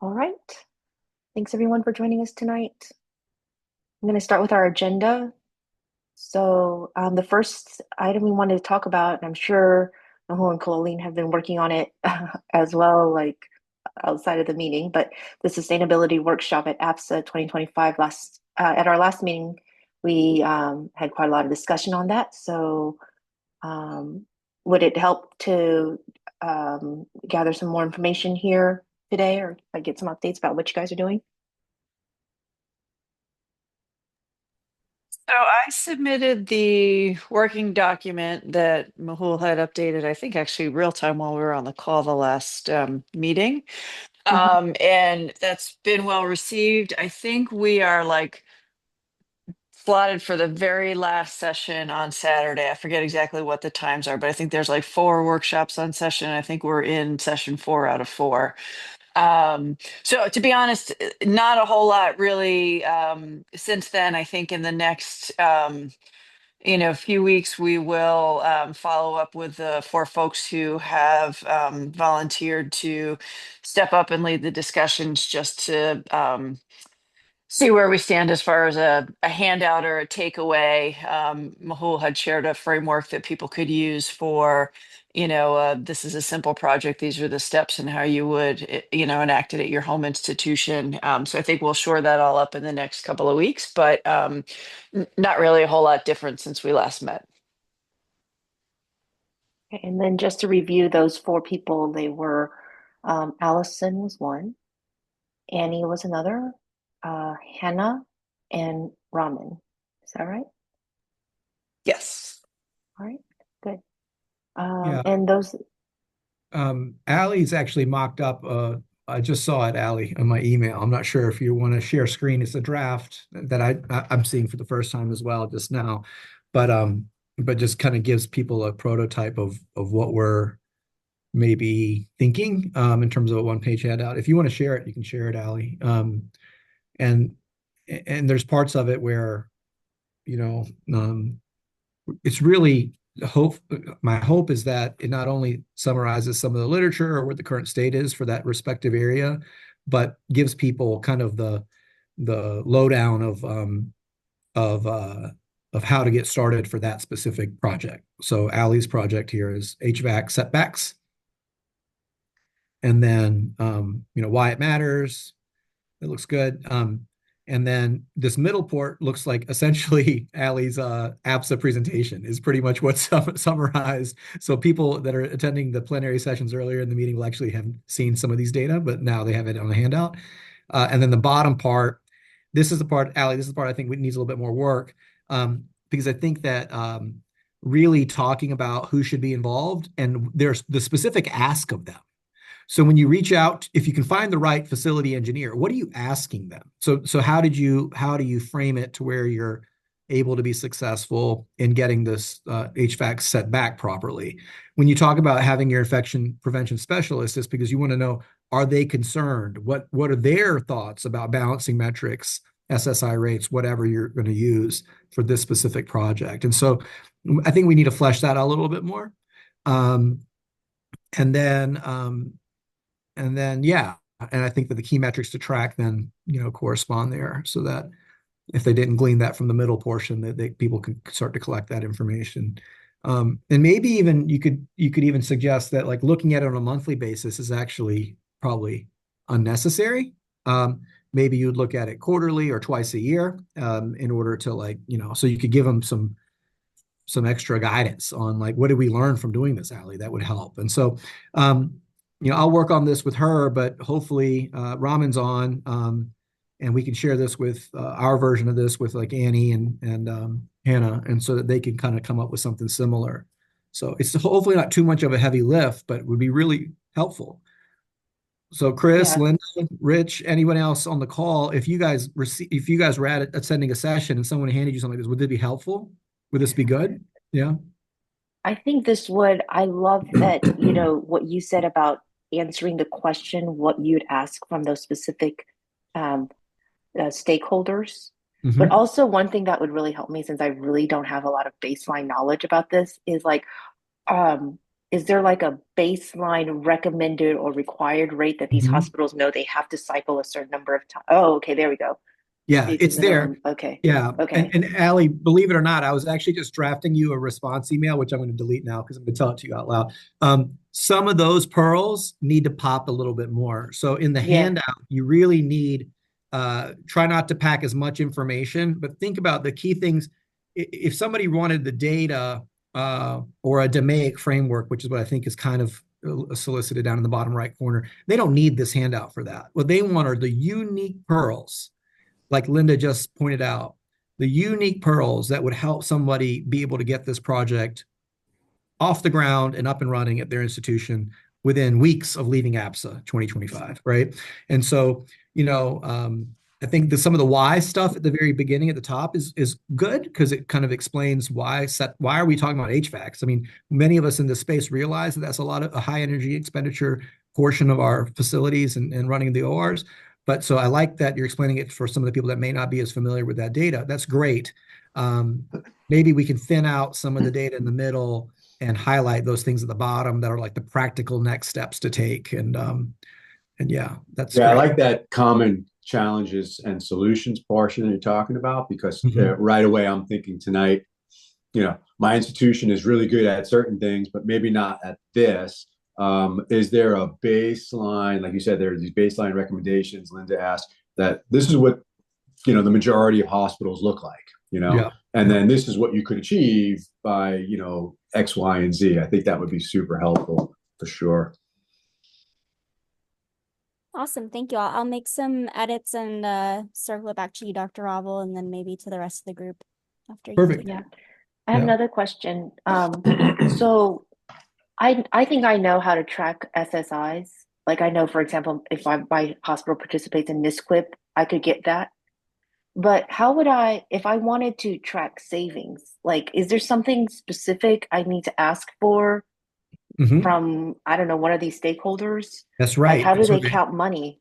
All right. Thanks everyone for joining us tonight. I'm going to start with our agenda. The first item we wanted to talk about, and I'm sure Rahul and Colleen have been working on it as well, like outside of the meeting, but the sustainability workshop at APSA 2025 at our last meeting, we had quite a lot of discussion on that. Um, would it help to gather some more information here today or like, get some updates about what you guys are doing? So I submitted the working document that Mahul had updated, I think actually real time while we were on the call the last meeting. Mhm. And that's been well received. I think we are like slotted for the very last session on Saturday. I forget exactly what the times are, but I think there's like four workshops on session. I think we're in session 4 out of 4. So to be honest, not a whole lot really since then. I think in the next few weeks, we will follow up with the four folks who have volunteered to step up and lead the discussions just to see where we stand as far as a handout or a takeaway. Mahul had shared a framework that people could use for, this is a simple project. These are the steps and how you would, enact it at your home institution. So I think we'll shore that all up in the next couple of weeks, but not really a whole lot different since we last met. Okay, and then just to review those four people, they were Allison was one, Annie was another, Hannah, and Raman. Is that right? Yes. All right, good. Yeah, And those, Allie's actually mocked up. I just saw it, Allie, on my email. I'm not sure if you want to share screen. It's a draft that I'm seeing for the first time as well just now, but just kind of gives people a prototype of what we're maybe thinking in terms of a one-page handout. If you want to share it, you can share it, Allie. And there's parts of it where you know it's really hope my hope is that it not only summarizes some of the literature or what the current state is for that respective area, but gives people kind of the lowdown of uh, of how to get started for that specific project. So Allie's project here is HVAC setbacks, and then why it matters. It looks good. And then this middle port looks like essentially Allie's APSA presentation is pretty much what's summarized. So people that are attending the plenary sessions earlier in the meeting will actually have seen some of these data, but now they have it on the handout. And then the bottom part, this is the part, Allie, this is the part I think needs a little bit more work, because I think that really talking about who should be involved and there's the specific ask of them. So when you reach out, if you can find the right facility engineer, what are you asking them? So how do you frame it to where you're able to be successful in getting this HVAC set back properly? When you talk about having your infection prevention specialist, it's because you want to know, are they concerned? What are their thoughts about balancing metrics, SSI rates, whatever you're going to use for this specific project? And so I think we need to flesh that out a little bit more. Um, and then yeah, and I think that the key metrics to track then correspond there, so that if they didn't glean that from the middle portion, that people can start to collect that information. And maybe even you could even suggest that like looking at it on a monthly basis is actually probably unnecessary. Maybe you'd look at it quarterly or twice a year, in order to so you could give them some extra guidance on like what did we learn from doing this, Allie? That would help. And so I'll work on this with her, but hopefully Raman's on, and we can share this with our version of this with like Annie and Hannah, and so that they can kind of come up with something similar. So it's hopefully not too much of a heavy lift, but it would be really helpful. So Chris, yeah, Linda, Rich, anyone else on the call, if you guys were attending a session and someone handed you something like this, would this be helpful? Would this be good? Yeah. I think this would, I love that, what you said about answering the question, what you'd ask from those specific um, stakeholders. But Hmm. also, one thing that would really help me, since I really don't have a lot of baseline knowledge about this, is like, um, is there like a baseline recommended or required rate that these Mhm. hospitals know they have to cycle a certain number of times? Oh, okay, there we go. Yeah, Basic it's there. minimum. Okay. Yeah. Okay. And Allie, believe it or not, I was actually just drafting you a response email, which I'm going to delete now because I'm going to tell it to you out loud. Some of those pearls need to pop a little bit more. So in the Yeah. handout, you really need try not to pack as much information, but think about the key things. If somebody wanted the data or a DMAIC framework, which is what I think is kind of solicited down in the bottom right corner, they don't need this handout for that. What they want are the unique pearls like Linda just pointed out, the unique pearls that would help somebody be able to get this project off the ground and up and running at their institution within weeks of leaving APSA 2025, right? And so, you know, I think some of the why stuff at the very beginning at the top is good because it kind of explains why are we talking about HVACs? I mean, many of us in this space realize that that's a high energy expenditure portion of our facilities and running the ORs. But so I like that you're explaining it for some of the people that may not be as familiar with that data. That's great. Um, Maybe we can thin out some of the data in the middle and highlight those things at the bottom that are like the practical next steps to take. And yeah, that's Yeah, I great. like that common challenges and solutions portion that you're talking about because Mhm. right away I'm thinking tonight, my institution is really good at certain things, but maybe not at this. Is there a baseline, like you said, there are these baseline recommendations? Linda asked that this is what the majority of hospitals look like, Yeah. and Yeah. then this is what you could achieve by X, Y, and Z. I think that would be super helpful for sure. Awesome. Thank you. I'll make some edits and circle it back to you, Dr. Ravel, and then maybe to the rest of the group after you do Perfect. Yeah. that. I have Yeah. another question. So I think I know how to track SSIs. Like I know, for example, if my hospital participates in NISQIP, I could get that. But how would if I wanted to track savings, like, is there something specific I need to ask for Mhm. from, I don't know, one of these stakeholders? That's Like, right. how do So they count money?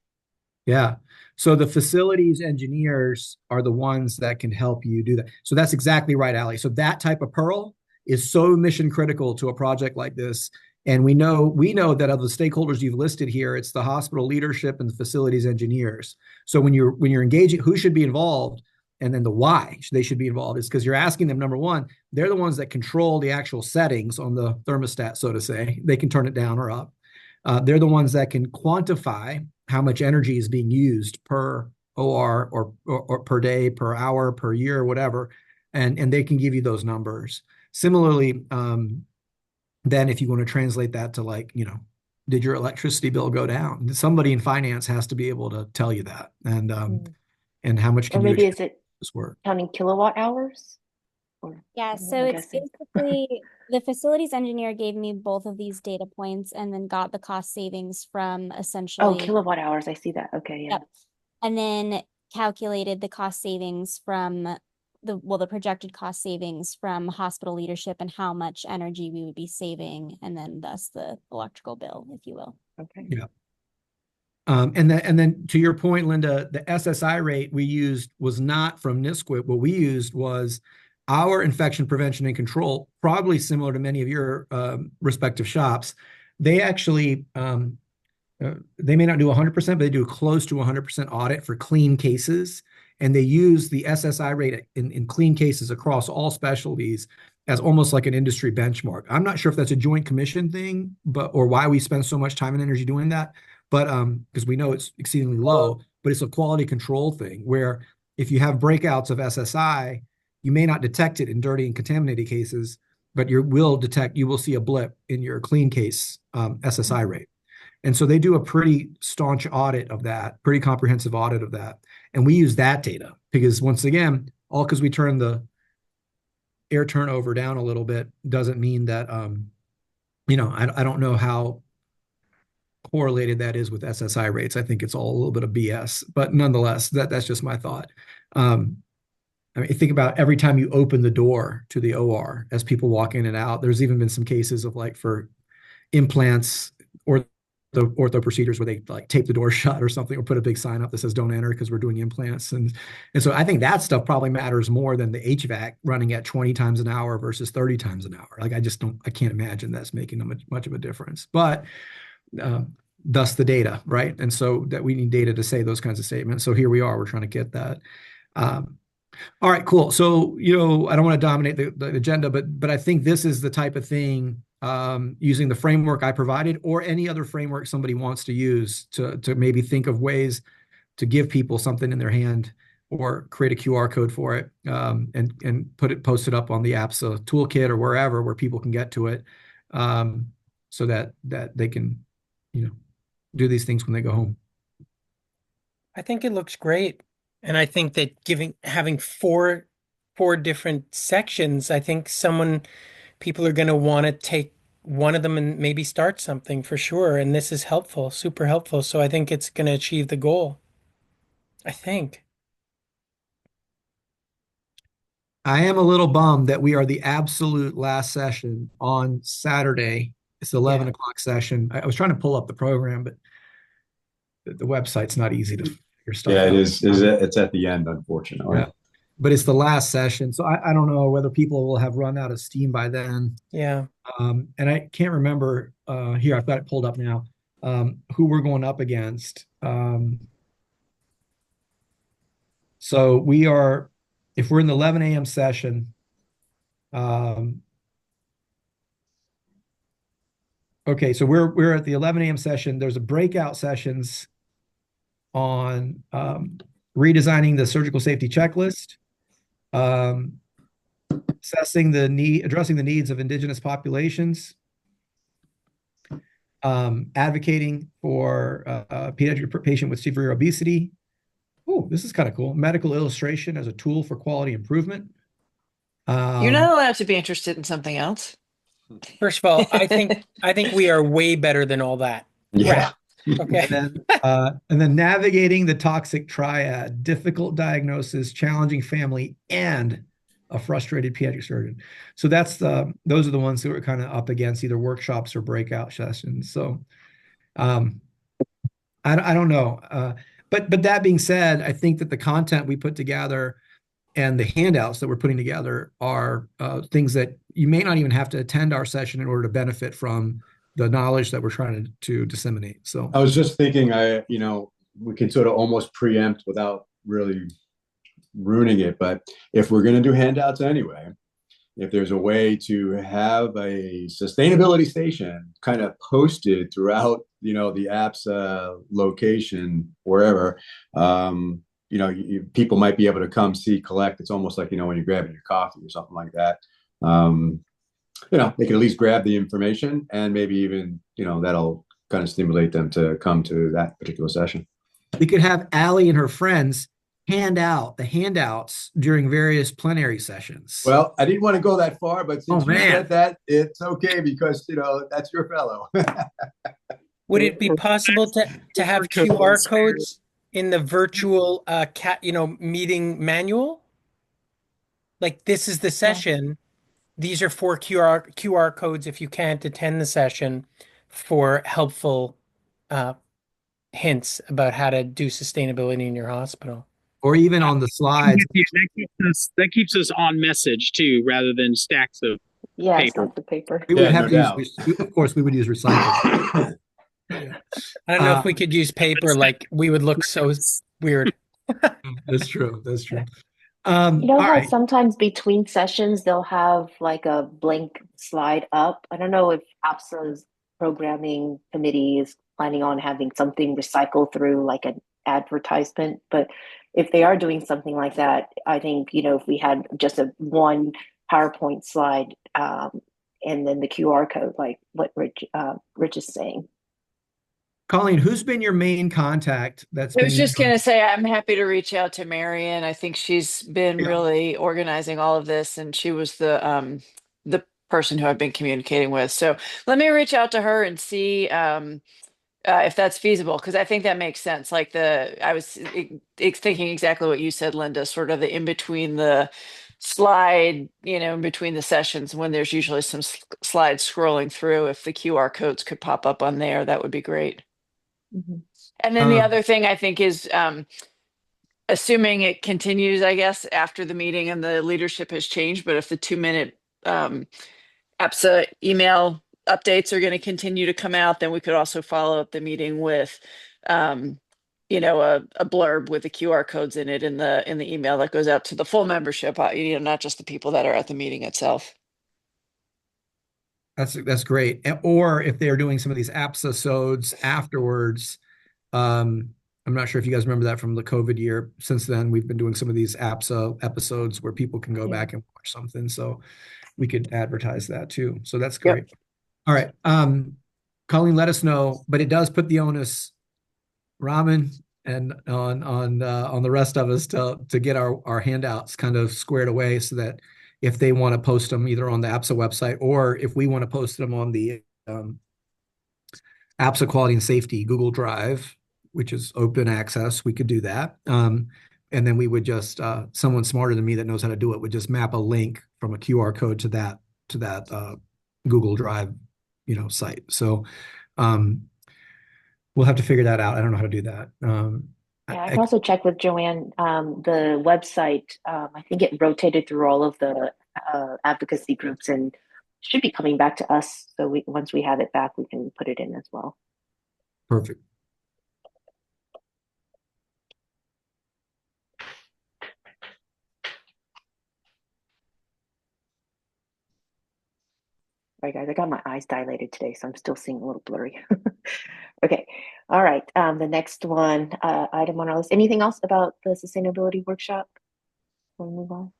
yeah. So the facilities engineers are the ones that can help you do that. So that's exactly right, Ali. So that type of pearl is so mission critical to a project like this. And we know that of the stakeholders you've listed here, it's the hospital leadership and the facilities engineers. So when you're engaging, who should be involved, and then the why they should be involved is because you're asking them, number one, they're the ones that control the actual settings on the thermostat, so to say. They can turn it down or up. They're the ones that can quantify how much energy is being used per OR or per day, per hour, per year, whatever, and they can give you those numbers. Similarly, then if you want to translate that to like, did your electricity bill go down? Somebody in finance has to be able to tell you that, Mm. and how much Or can you maybe achieve is it this work? counting kilowatt hours? Or Yeah, I don't know, so I'm it's guessing. basically the facilities engineer gave me both of these data points and then got the cost savings from Oh, essentially, kilowatt hours. I see that. Okay, yeah. yep, and then calculated the cost savings from the projected cost savings from hospital leadership and how much energy we would be saving, and then thus the electrical bill, if you will. Okay. Yeah. And then to your point, Linda, the SSI rate we used was not from NISQIP. What we used was our infection prevention and control, probably similar to many of your respective shops. They actually they may not do 100%, but they do close to 100% audit for clean cases, and they use the SSI rate in clean cases across all specialties as almost like an industry benchmark. I'm not sure if that's a joint commission thing, or why we spend so much time and energy doing that, but because we know it's exceedingly low, but it's a quality control thing where if you have breakouts of SSI, you may not detect it in dirty and contaminated cases, but you will see a blip in your clean case SSI Mhm. rate. And so they do a pretty staunch audit of that, pretty comprehensive audit of that. And we use that data because once again, all because we turn the air turnover down a little bit doesn't mean that, I don't know how correlated that is with SSI rates. I think it's all a little bit of BS, but nonetheless, that's just my thought. Um, I mean, think about every time you open the door to the OR as people walk in and out. There's even been some cases of like for implants or ortho procedures where they like tape the door shut or something, or put a big sign up that says "Don't enter" because we're doing implants, and so I think that stuff probably matters more than the HVAC running at 20 times an hour versus 30 times an hour. Like I can't imagine that's making much of a difference. But thus the data, right? And so that we need data to say those kinds of statements. So here we are, we're trying to get that. All right, cool. So, I don't want to dominate the agenda, but I think this is the type of thing, using the framework I provided or any other framework somebody wants to use to maybe think of ways to give people something in their hand or create a QR code for it, and post it up on the APSA toolkit or wherever where people can get to it, so that they can, do these things when they go home. I think it looks great. And I think that having four different sections, I think people are going to want to take one of them and maybe start something for sure. And this is helpful, super helpful. So I think it's going to achieve the goal. I think. I am a little bummed that we are the absolute last session on Saturday. It's the 11 o'clock session. I was trying to pull up the program, but the website's not easy to figure stuff Yeah, out. it's at the end, unfortunately. Yeah. But it's the last session. So I don't know whether people will have run out of steam by then. Yeah. And I can't remember, here, I've got it pulled up now, who we're going up against. So if we're in the 11 a.m. session, okay, so we're at the 11 a.m. session. There's a breakout sessions on redesigning the surgical safety checklist, addressing the needs of indigenous populations, advocating for a pediatric patient with severe obesity. Oh, this is kind of cool. Medical illustration as a tool for quality improvement. You're not allowed to be interested in something else. First of all, I think we are way better than all that. Yeah. Okay. And then navigating the toxic triad: difficult diagnosis, challenging family, and a frustrated pediatric surgeon. So those are the ones that we're kind of up against, either workshops or breakout sessions. So I don't know. But that being said, I think that the content we put together and the handouts that we're putting together are things that you may not even have to attend our session in order to benefit from the knowledge that we're trying to disseminate. So I was just thinking, we can sort of almost preempt without really ruining it. But if we're going to do handouts anyway, if there's a way to have a sustainability station kind of posted throughout, the APSA location, wherever, people might be able to come see, collect. It's almost like, when you're grabbing your coffee or something like that. They can at least grab the information, and maybe even, that'll kind of stimulate them to come to that particular session. We could have Allie and her friends hand out the handouts during various plenary sessions. Well, I didn't want to go that far, but since you said that, it's okay, because, that's your fellow. Would it be possible to have QR codes in the virtual meeting manual? Like, this is the session. These are 4 QR codes if you can't attend the session, for helpful hints about how to do sustainability in your hospital. Or even on the slides. That keeps us on message too, rather than stacks of paper. The paper. We would have to use, of course, we would use recycled. I don't know if we could use paper, like we would look so weird. That's true. How sometimes between sessions they'll have like a blank slide up. I don't know if APSA's programming committee is planning on having something recycled through like an advertisement, but if they are doing something like that, I think, if we had just one PowerPoint slide, and then the QR code, like what Rich is saying. Colleen, who's been your main contact? I was just going to say, I'm happy to reach out to Marion. I think she's been really organizing all of this, and she was the person who I've been communicating with. So let me reach out to her and see if that's feasible, because I think that makes sense. Like I was thinking exactly what you said, Linda, sort of the in between the slide, in between the sessions when there's usually some slides scrolling through. If the QR codes could pop up on there, that would be great. Mhm. And then the other thing I think is assuming it continues, I guess, after the meeting and the leadership has changed, but if the 2-minute APSA email updates are going to continue to come out, then we could also follow up the meeting with a blurb with the QR codes in it in the email that goes out to the full membership, not just the people that are at the meeting itself. That's great. Or if they're doing some of these APSA sods afterwards, I'm not sure if you guys remember that from the COVID year. Since then, we've been doing some of these APSA episodes where people can go Yeah. back and watch something. So we could advertise that too. So that's Yep. great. All right. Colleen, let us know, but it does put the onus, Ramen, and on the rest of us to get our handouts kind of squared away so that if they want to post them either on the APSA website or if we want to post them on the APSA Quality and Safety Google Drive, which is open access, we could do that. And then we would just someone smarter than me that knows how to do it would just map a link from a QR code to that Google Drive, site. So we'll have to figure that out. I don't know how to do that. Yeah, I can also check with Joanne. The website, I think it rotated through all of the advocacy groups and should be coming back to us. So once we have it back, we can put it in as well. Perfect. All right, guys, I got my eyes dilated today, so I'm still seeing a little blurry. Okay, all right. The next one, item on our list. Anything else about the sustainability workshop? We'll move on.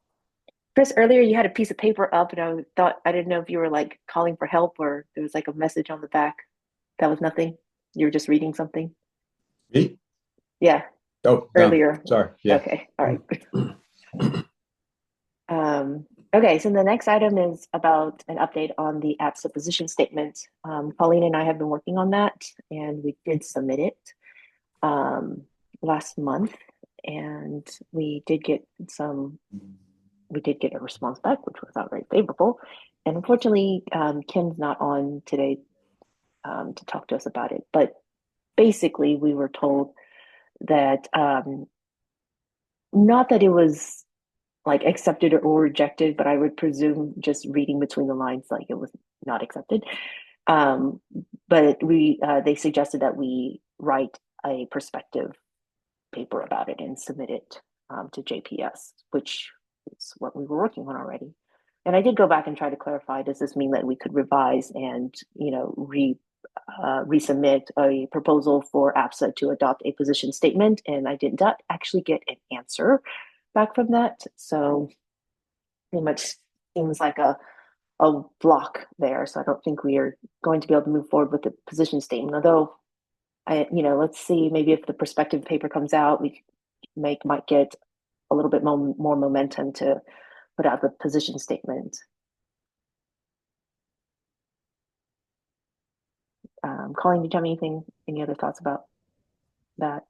Chris, earlier you had a piece of paper up, and I didn't know if you were like calling for help or there was like a message on the back. That was nothing. You were just reading something. Me? Yeah, Oh, no. earlier. Sorry. Yeah. Okay, all right. Okay, so the next item is about an update on the APSA position statement. Colleen and I have been working on that, and we did submit it last month, and we did get a response back, which was not very favorable. And unfortunately, Ken's not on today to talk to us about it. But basically, we were told that not that it was like accepted or rejected, but I would presume just reading between the lines, like it was not accepted. But they suggested that we write a perspective paper about it and submit it to JPS, which is what we were working on already. And I did go back and try to clarify, does this mean that we could revise and, resubmit a proposal for APSA to adopt a position statement? And I did not actually get an answer back from that. So pretty much seems like a block there. So I don't think we are going to be able to move forward with the position statement. Although, let's see, maybe if the perspective paper comes out, we might get a little bit more momentum to put out the position statement. Colleen, did you have any other thoughts about that?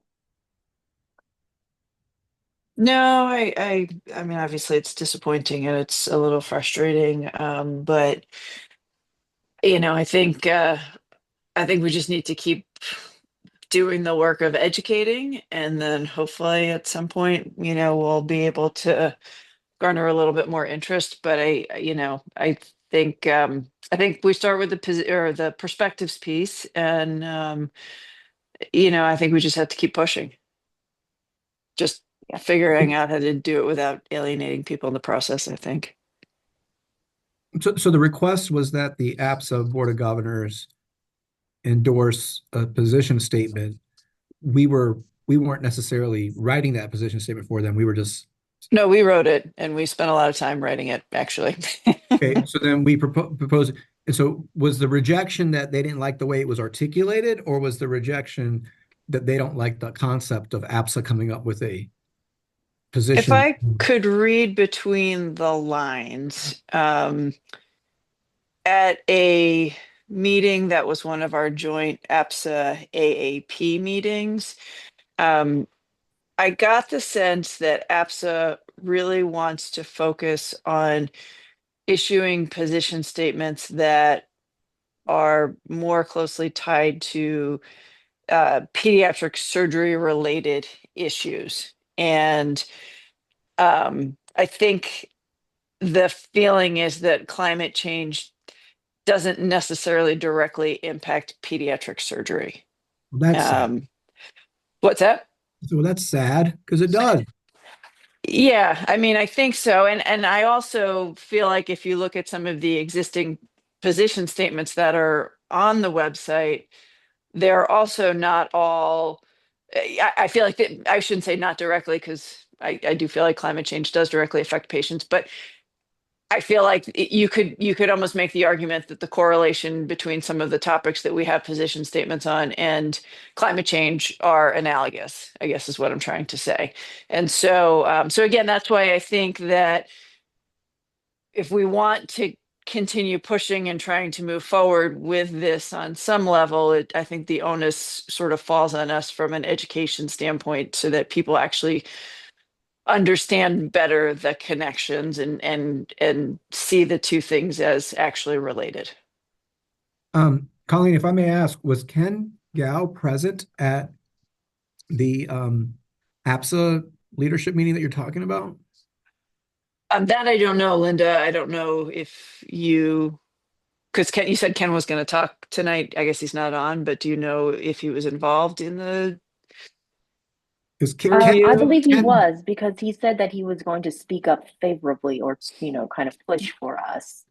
No, I mean, obviously it's disappointing and it's a little frustrating. But I think we just need to keep doing the work of educating, and then hopefully at some point, we'll be able to garner a little bit more interest. But I think we start with the perspectives piece, and I think we just have to keep pushing. Just Yeah. figuring out how to do it without alienating people in the process, I think. So the request was that the APSA Board of Governors endorse a position statement. We weren't necessarily writing that position statement for them. We were just No, we wrote it and we spent a lot of time writing it, actually. okay. So then we proposed. And so was the rejection that they didn't like the way it was articulated, or was the rejection that they don't like the concept of APSA coming up with a If position? I could read between the lines, at a meeting that was one of our joint APSA AAP meetings, I got the sense that APSA really wants to focus on issuing position statements that are more closely tied to pediatric surgery related issues. And I think the feeling is that climate change doesn't necessarily directly impact pediatric surgery. Well, that's sad. What's that? So that's sad because it does. Yeah, I mean, I think so. And I also feel like if you look at some of the existing position statements that are on the website, they're also not all, I feel like that, I shouldn't say not directly because I do feel like climate change does directly affect patients, but I feel like you could almost make the argument that the correlation between some of the topics that we have position statements on and climate change are analogous, I guess is what I'm trying to say. And so again, that's why I think that if we want to continue pushing and trying to move forward with this on some level, I think the onus sort of falls on us from an education standpoint so that people actually understand better the connections and see the two things as actually related. Colleen, if I may ask, was Ken Gao present at the APSA leadership meeting that you're talking about? That I don't know, Linda. I don't know if because Ken, you said Ken was going to talk tonight. I guess he's not on, but do you know if he was involved in the Because I review? believe he Ken, was because he said that he was going to speak up favorably or, kind of push for us.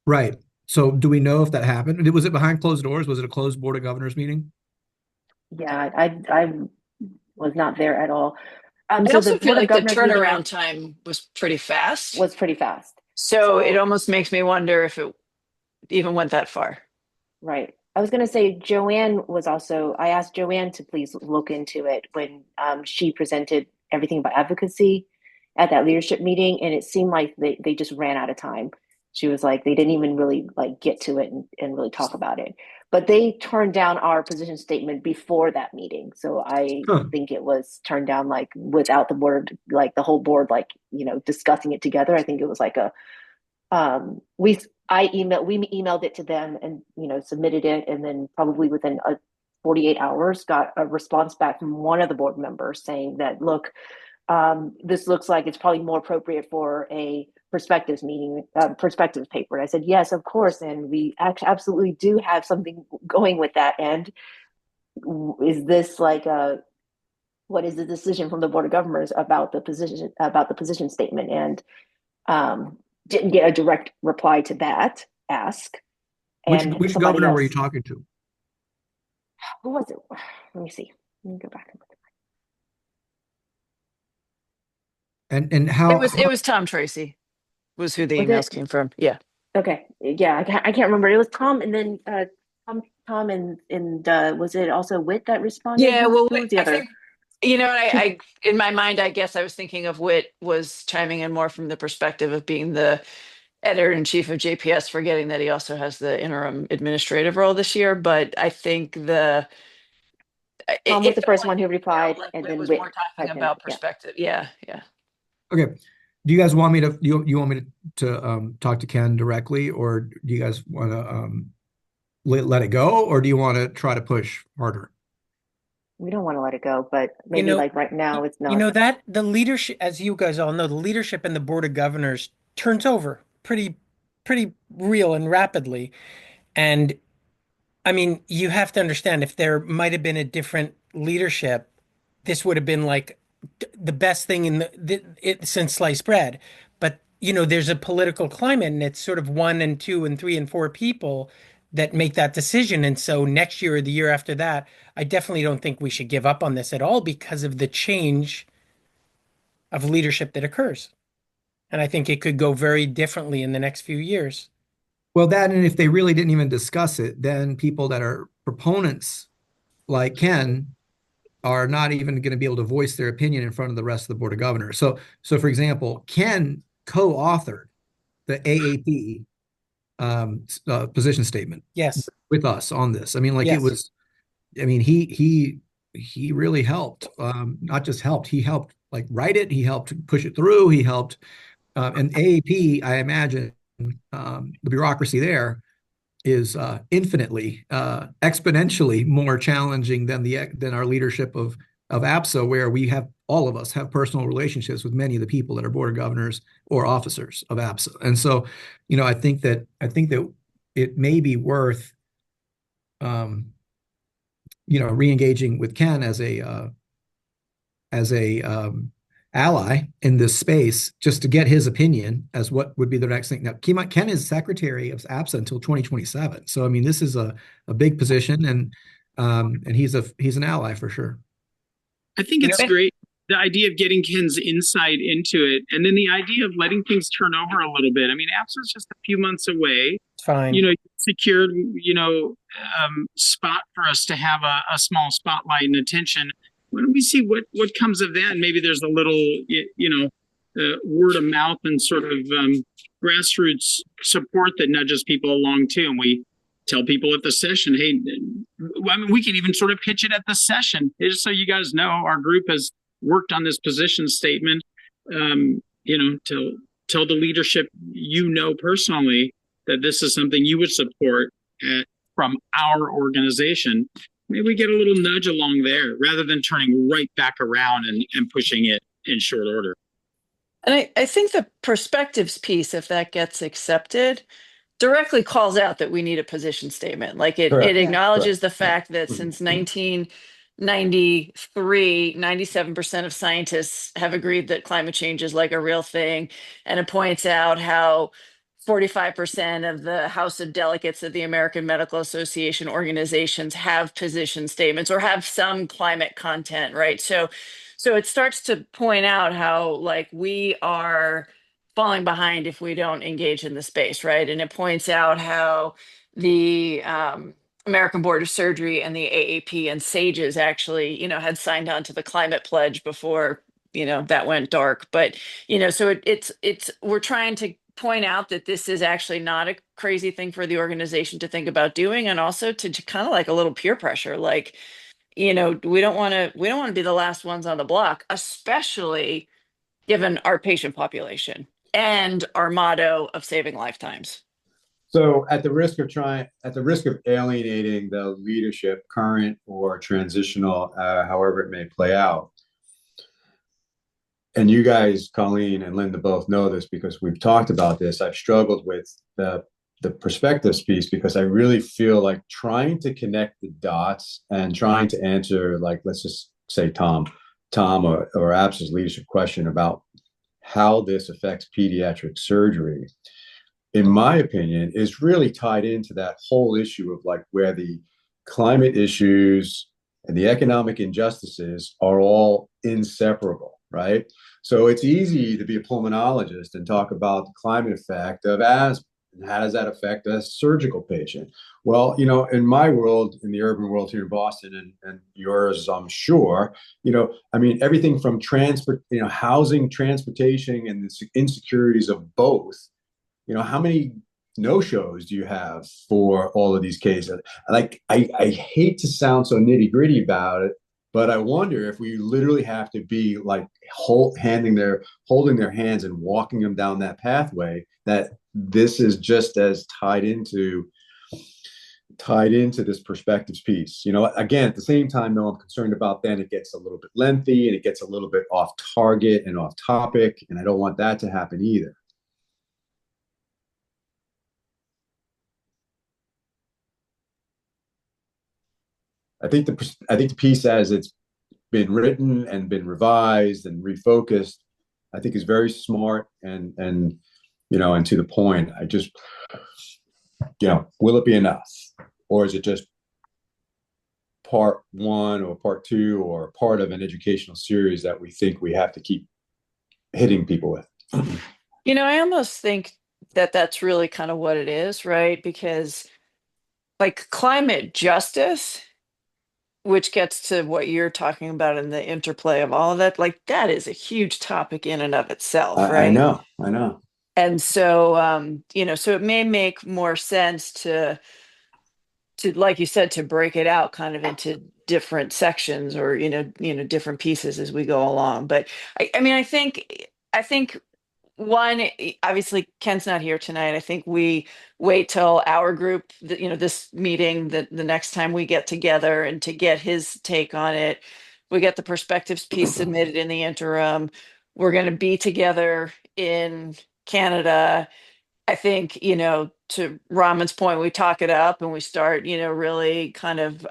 right. So do we know if that happened? Was it behind closed doors? Was it a closed Board of Governors meeting? Yeah, I was not there at all. I So the also feel Board of like the Governors turnaround meeting time was pretty fast. was pretty fast. So it So, almost makes me wonder if it even went that far. right. I was going to say Joanne was also, I asked Joanne to please look into it when she presented everything about advocacy at that leadership meeting. And it seemed like they just ran out of time. She was like, they didn't even really like get to it and really talk about it. But they turned down our position statement before that meeting. So I Huh. think it was turned down like without the board, like the whole board, like, discussing it together. I think it was like we emailed it to them and submitted it, and then probably within 48 hours got a response back from one of the board members saying that, look, this looks like it's probably more appropriate for a perspectives meeting, perspectives paper. And I said, yes, of course, and we absolutely do have something going with that. And is this like what is the decision from the board of governors about the position statement? And didn't get a direct reply to that ask. And Which somebody governor were you else, talking to? who was it? Let me see. Let me go back. And It how was it was Tom Tracy was who the Was emails it? came from. Yeah. Okay. Yeah, I can't remember. It was Tom, and then Tom and was it also Wit that responded? Yeah, well, Who was the I other think two? I in my mind, I guess I was thinking of Wit was chiming in more from the perspective of being the editor in chief of JPS, forgetting that he also has the interim administrative role this year. But I think Tom was it the felt first like one who replied, like and Wit then was more Wit talking piped in. about Yeah. perspective. Yeah, yeah. Okay. Do you guys want me to you want me to talk to Ken directly, or do you guys want to let it go, or do you want to try to push harder? We don't want to let it go, but You maybe know, like right now it's you not. know that the leadership, as you guys all know, the leadership in the Board of Governors turns over pretty real and rapidly. And I mean, you have to understand if there might have been a different leadership, this would have been like the best thing in since sliced bread. But there's a political climate, and it's sort of one and two and three and four people that make that decision. And so next year or the year after that, I definitely don't think we should give up on this at all because of the change of leadership that occurs. And I think it could go very differently in the next few years. Well, that, and if they really didn't even discuss it, then people that are proponents like Ken are not even going to be able to voice their opinion in front of the rest of the Board of Governors. So for example, Ken co-authored the AAP position statement Yes. with us on this. I mean, like it Yes. was, I mean, he really helped. Not just helped, he helped like write it. He helped push it through. He helped, and AAP, I imagine, the bureaucracy there is infinitely, exponentially more challenging than our leadership of APSA, where we have all of us have personal relationships with many of the people that are board of governors or officers of APSA, and so, I think that it may be worth, re-engaging with Ken as a ally in this space, just to get his opinion as what would be the next thing. Now, Ken is secretary of APSA until 2027. So, I mean, this is a big position, and he's an ally for sure. I think You know, it's great. The idea of getting Ken's insight into it, and then the idea of letting things turn over a little bit. I mean, APSA is just a few months away. it's fine. Secured, spot for us to have a small spotlight and attention. Why don't we see what comes of that? And maybe there's a little, word of mouth and sort of grassroots support that nudges people along too. And we tell people at the session, hey, I mean, we can even sort of pitch it at the session. Just so you guys know, our group has worked on this position statement. Tell the leadership personally that this is something you would support from our organization. Maybe we get a little nudge along there rather than turning right back around and pushing it in short order. And I think the perspectives piece, if that gets accepted, directly calls out that we need a position statement. Like it Correct. acknowledges Correct. the fact that since 1993, 97% of scientists have agreed that climate change is like a real thing. And it points out how 45% of the House of Delegates of the American Medical Association organizations have position statements or have some climate content, right? So it starts to point out how like we are falling behind if we don't engage in the space, right? And it points out how the American Board of Surgery and the AAP and SAGES actually, had signed on to the climate pledge before, that went dark. But, so it's we're trying to point out that this is actually not a crazy thing for the organization to think about doing, and also to kind of like a little peer pressure, like, we don't want to be the last ones on the block, especially given our patient population and our motto of saving lifetimes. So at the risk of alienating the leadership, current or transitional, however it may play out, and you guys, Colleen and Linda, both know this because we've talked about this. I've struggled with the perspectives piece because I really feel like trying to connect the dots and trying to answer, like, let's just say Tom or APSA's leadership question about how this affects pediatric surgery, in my opinion, is really tied into that whole issue of like where the climate issues and the economic injustices are all inseparable, right? So it's easy to be a pulmonologist and talk about the climate effect of asthma. And how does that affect a surgical patient? Well, in my world, in the urban world here in Boston and yours, I'm sure, I mean, everything from housing, transportation, and the insecurities of both, how many no-shows do you have for all of these cases? Like, I hate to sound so nitty-gritty about it, but I wonder if we literally have to be like holding their hands and walking them down that pathway, that this is just as tied into this perspectives piece. Again, at the same time, though, I'm concerned about then it gets a little bit lengthy and it gets a little bit off target and off topic, and I don't want that to happen either. I think the piece, as it's been written and been revised and refocused, I think is very smart and to the point. I just, will it be enough, or is it just part one or part two or part of an educational series that we think we have to keep hitting people with? I almost think that that's really kind of what it is, right? Because like climate justice, which gets to what you're talking about in the interplay of all of that, like that is a huge topic in and of itself, right? I know. And so, so it may make more sense to, like you said, to break it out kind of into different sections or, different pieces as we go along. But I mean, I think one, obviously Ken's not here tonight. I think we wait till our group, this meeting, the next time we get together and to get his take on it. We get the perspectives piece submitted in the interim. We're going to be together in Canada. I think, to Ramon's point, we talk it up and we start, really kind of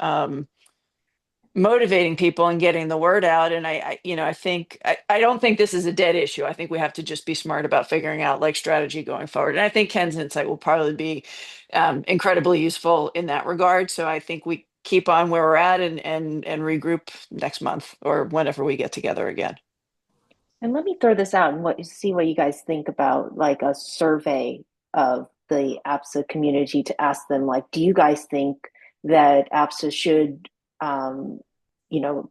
motivating people and getting the word out. And I don't think this is a dead issue. I think we have to just be smart about figuring out like strategy going forward. And I think Ken's insight will probably be incredibly useful in that regard. So I think we keep on where we're at and regroup next month or whenever we get together again. And let me throw this out and see what you guys think about like a survey of the APSA community to ask them, like, do you guys think that APSA should, you know,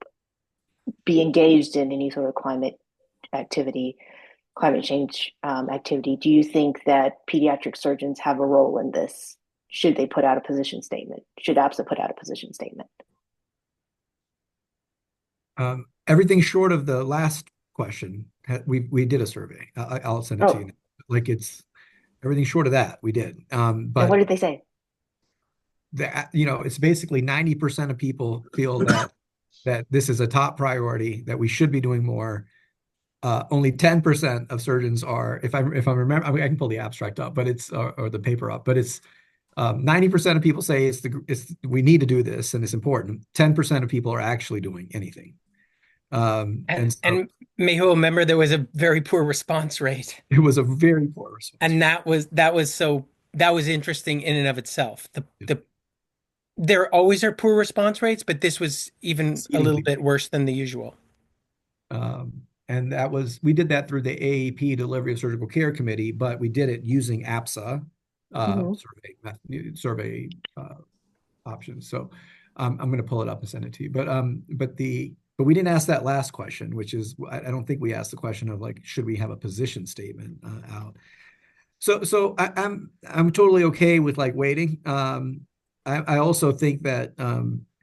be engaged in any sort of climate change activity? Do you think that pediatric surgeons have a role in this? Should they put out a position statement? Should APSA put out a position statement? Everything short of the last question, we did a survey. I'll send it to you now. Like it's everything short of that we did. But and what did they say? It's basically 90% of people feel that this is a top priority, that we should be doing more. Only 10% of surgeons are, if I remember, I can pull the abstract up, but it's or the paper up, but it's 90% of people say we need to do this and it's important. 10% of people are actually doing anything. And Mehul, remember there was a very poor response rate. It was a very poor response. And that was interesting in and of itself. There always are poor response rates, but this was even a little bit worse than the usual. And we did that through the AAP Delivery of Surgical Care Committee, but we did it using APSA survey options. So I'm going to pull it up and send it to you. But we didn't ask that last question, which is I don't think we asked the question of like, should we have a position statement out? So I'm totally okay with like waiting. I also think that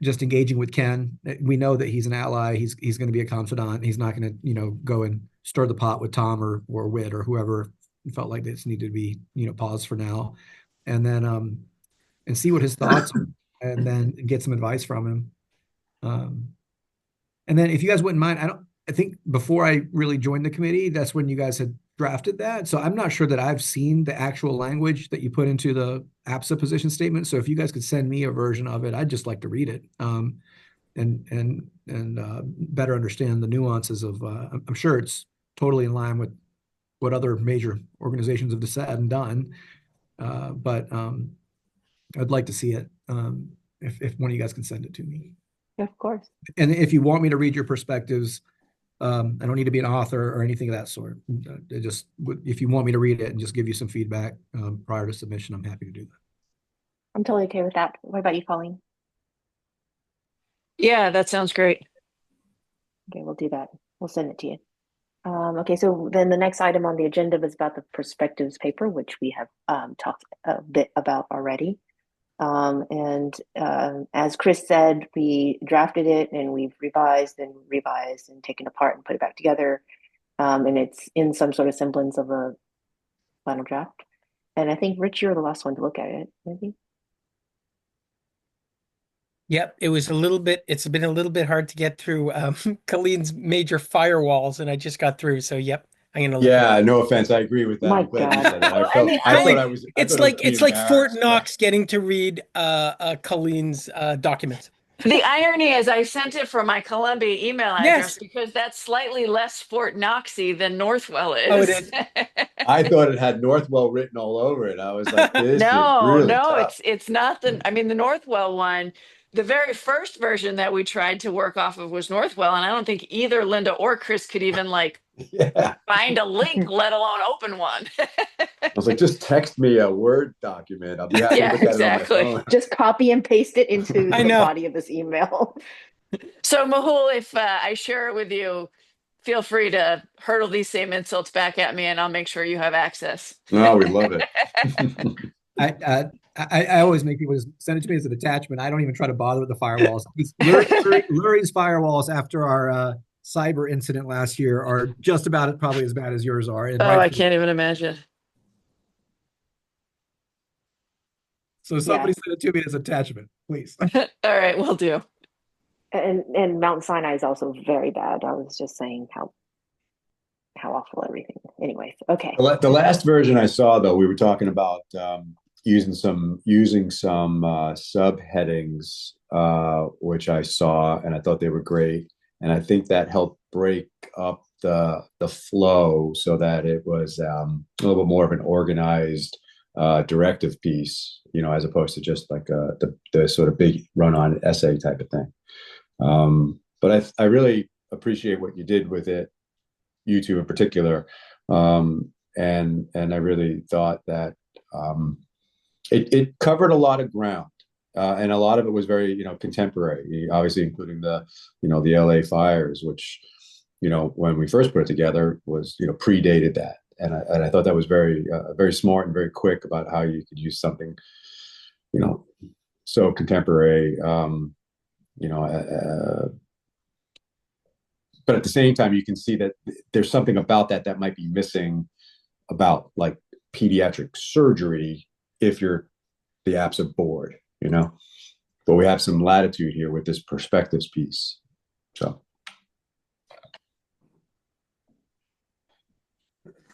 just engaging with Ken, we know that he's an ally. He's going to be a confidant. He's not going to go and stir the pot with Tom or Whit or whoever felt like this needed to be paused for now, and then and see what his thoughts are, and then get some advice from him. And then if you guys wouldn't mind, I think before I really joined the committee, that's when you guys had drafted that. So I'm not sure that I've seen the actual language that you put into the APSA position statement. So if you guys could send me a version of it, I'd just like to read it and better understand the nuances of. I'm sure it's totally in line with what other major organizations have said and done, but I'd like to see it if one of you guys can send it to me. Of course. And if you want me to read your perspectives, I don't need to be an author or anything of that sort. If you want me to read it and just give you some feedback prior to submission, I'm happy to do that. I'm totally okay with that. What about you, Colleen? Yeah, that sounds great. Okay, we'll do that. We'll send it to you. Okay, so then the next item on the agenda was about the perspectives paper, which we have talked a bit about already. As Chris said, we drafted it and we've revised and taken apart and put it back together. And it's in some sort of semblance of a final draft. And I think, Rich, you're the last one to look at it, maybe? Yep, it's been a little bit hard to get through Colleen's major firewalls, and I just got through. So, yep, I'm gonna look at it. No offense. I agree with that. My I'm glad you God. said that. It's like Fort Knox getting to read Colleen's documents. The irony is I sent it from my Columbia email address because that's slightly less Fort Knoxy than Northwell is. Oh, it is. I thought it had Northwell written all over it. I was like, this is really tough. It's not the Northwell one. The very first version that we tried to work off of was Northwell, and I don't think either Linda or Chris could even find a link, let alone open one. I was like, just text me a Word document. I'll be happy to look at it on my phone. Just copy and paste it into the body of this email. So Mehul, if I share it with you, feel free to hurl these same insults back at me and I'll make sure you have access. No, we love it. I always make people just send it to me as an attachment. I don't even try to bother with the firewalls. Lurie's firewalls after our cyber incident last year are just about probably as bad as yours are, and Oh, I rightfully. can't even imagine. So Yeah. somebody send it to me as an attachment, please. All right, will do. And Mount Sinai is also very bad. I was just saying how awful everything. Anyways, okay. The last version I saw, though, we were talking about using some subheadings, which I saw, and I thought they were great, and I think that helped break up the flow so that it was a little bit more of an organized directive piece, as opposed to just like the sort of big run-on essay type of thing. But I really appreciate what you did with it, you two in particular. And I really thought that it covered a lot of ground, and a lot of it was very contemporary, obviously including the LA fires, which when we first put it together was predated that, and I thought that was very very smart and very quick about how you could use something so contemporary. But at the same time, you can see that there's something about that might be missing about like pediatric surgery if you're the APSA board, But we have some latitude here with this perspectives piece. So.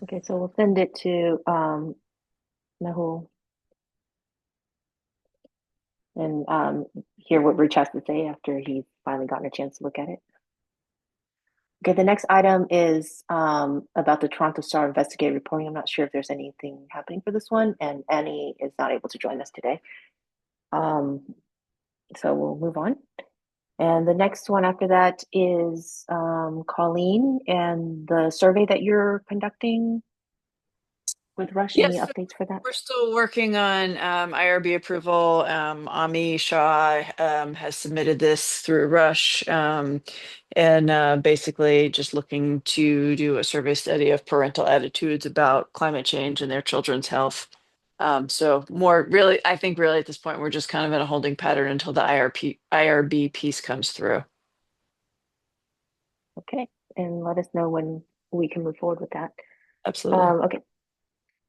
Okay, so we'll send it to Mehul and hear what Rich has to say after he's finally gotten a chance to look at it. Okay, the next item is about the Toronto Star investigative reporting. I'm not sure if there's anything happening for this one, and Annie is not able to join us today. So we'll move on. And the next one after that is Colleen and the survey that you're conducting with Rush. Any Yes, updates for that? we're still working on IRB approval. Ami Shah has submitted this through Rush, and basically just looking to do a survey study of parental attitudes about climate change and their children's health. So more really, I think really at this point, we're just kind of in a holding pattern until the IRB piece comes through. Okay, and let us know when we can move forward with that. Absolutely. Okay.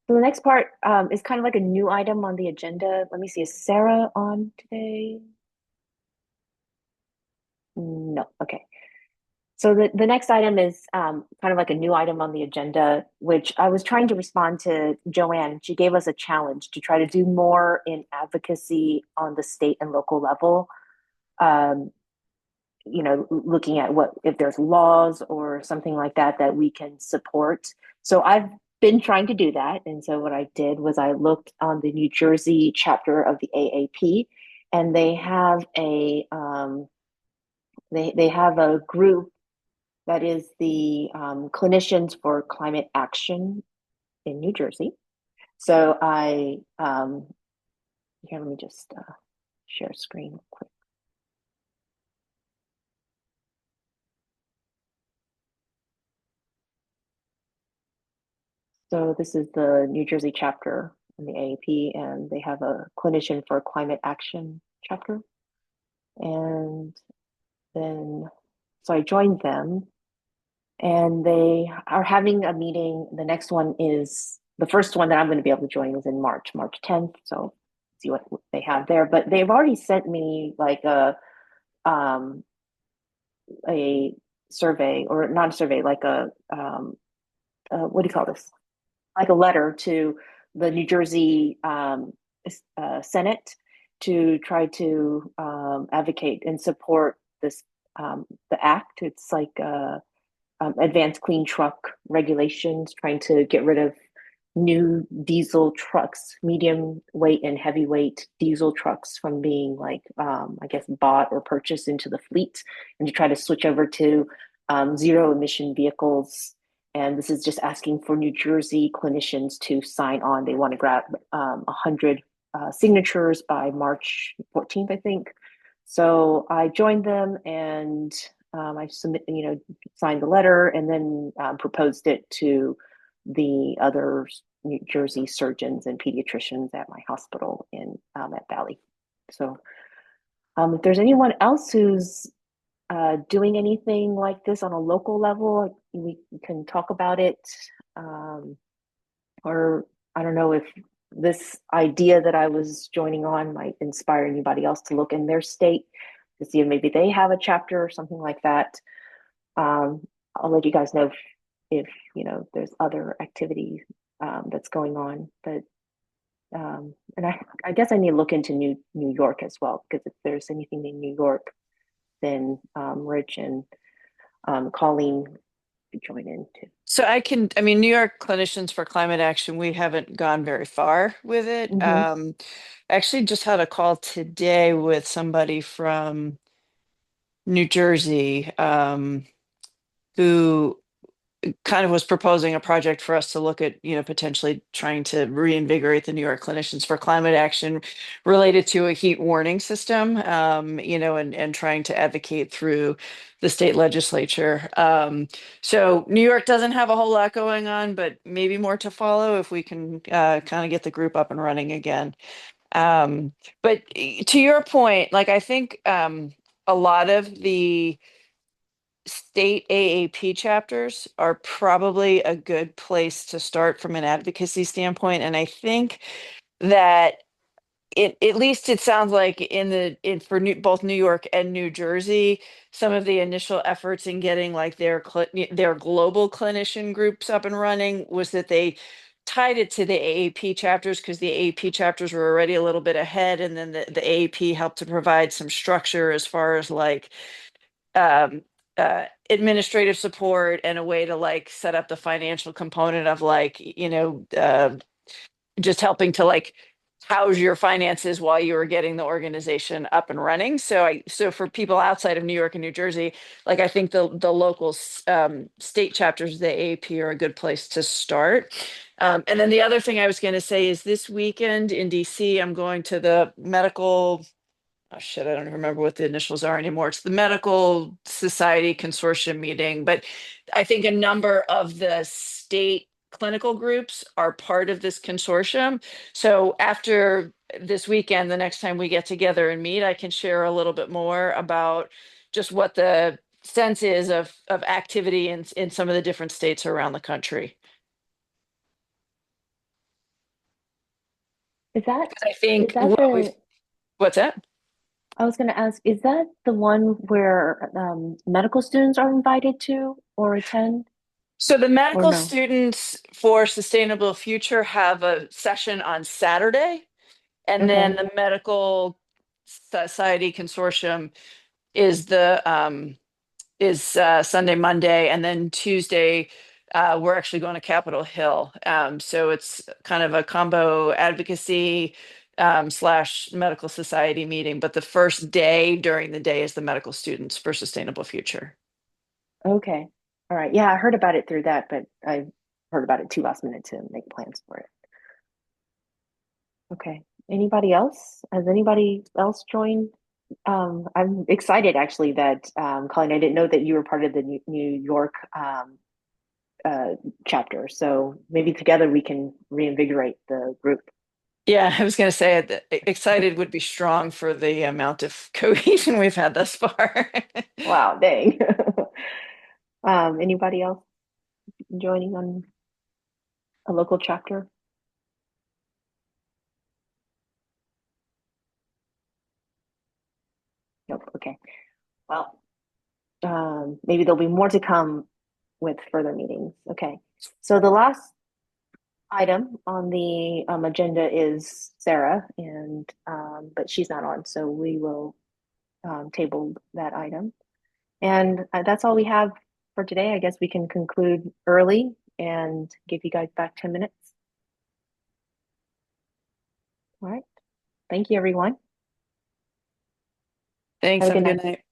So the next part is kind of like a new item on the agenda. Let me see, is Sarah on today? No, okay. So the next item is kind of like a new item on the agenda, which I was trying to respond to Joanne. She gave us a challenge to try to do more in advocacy on the state and local level. Looking at what if there's laws or something like that that we can support. So I've been trying to do that. And so what I did was I looked on the New Jersey chapter of the AAP, and they have they have a group that is the Clinicians for Climate Action in New Jersey. So here, let me just share screen real quick. So this is the New Jersey chapter in the AAP, and they have a Clinician for Climate Action chapter. And then, so I joined them, and they are having a meeting. The next one is, the first one that I'm going to be able to join is in March 10th. So see what they have there. But they've already sent me like a survey, or not a survey, like what do you call this? Like a letter to the New Jersey Senate to try to advocate and support this the act. It's like advanced clean truck regulations, trying to get rid of new diesel trucks, medium weight and heavyweight diesel trucks from being like I guess bought or purchased into the fleet, and to try to switch over to zero emission vehicles. And this is just asking for New Jersey clinicians to sign on. They want to grab 100 signatures by March 14th, I think. So I joined them, and I signed the letter, and then proposed it to the other New Jersey surgeons and pediatricians at my hospital in at Valley. So if there's anyone else who's doing anything like this on a local level, we can talk about it. Or I don't know if this idea that I was joining on might inspire anybody else to look in their state to see if maybe they have a chapter or something like that. I'll let you guys know if there's other activity that's going on. But and I guess I need to look into New York as well, because if there's anything in New York, then Rich and Colleen could join in too. So I mean, New York Clinicians for Climate Action, we haven't gone very far with it. Mm-hmm. Actually just had a call today with somebody from New Jersey, who kind of was proposing a project for us to look at, potentially trying to reinvigorate the New York Clinicians for Climate Action related to a heat warning system, and trying to advocate through the state legislature. So New York doesn't have a whole lot going on, but maybe more to follow if we can kind of get the group up and running again. But to your point, like I think a lot of the state AAP chapters are probably a good place to start from an advocacy standpoint. And I think that at least it sounds like for both New York and New Jersey, some of the initial efforts in getting like their global clinician groups up and running was that they tied it to the AAP chapters, because the AAP chapters were already a little bit ahead, and then the AAP helped to provide some structure as far as like um, administrative support and a way to like set up the financial component of like, just helping to like house your finances while you were getting the organization up and running. So for people outside of New York and New Jersey, like I think the local state chapters of the AAP are a good place to start. And then the other thing I was going to say is this weekend in DC, I'm going to the medical, oh shit, I don't remember what the initials are anymore. It's the Medical Society Consortium meeting, but I think a number of the state clinical groups are part of this consortium. So after this weekend, the next time we get together and meet, I can share a little bit more about just what the sense is of activity in some of the different states around the country. Is that 'Cause I think the what's that? I was going to ask, is that the one where medical students are invited to or attend So the or medical no? students for Sustainable Future have a session on Saturday, and then Okay. the Medical Society Consortium is the Sunday, Monday, and then Tuesday we're actually going to Capitol Hill. So it's kind of a combo advocacy slash medical society meeting, but the first day during the day is the medical students for Sustainable Future. Okay. All right. Yeah, I heard about it through that, but I heard about it too last minute to make plans for it. Okay. Anybody else? Has anybody else joined? I'm excited actually that Colleen, I didn't know that you were part of the New York chapter. So maybe together we can reinvigorate the group. Yeah, I was going to say that excited would be strong for the amount of cohesion we've had thus far. Wow, dang. Anybody else joining on a local chapter? Nope. Okay. Well, maybe there'll be more to come with further meetings. Okay. So the last item on the agenda is Sarah, and but she's not on, so we will table that item. And that's all we have for today. I guess we can conclude early and give you guys back 10 minutes. All right. Thank you, everyone. Thanks. Have a Have a good good night. night.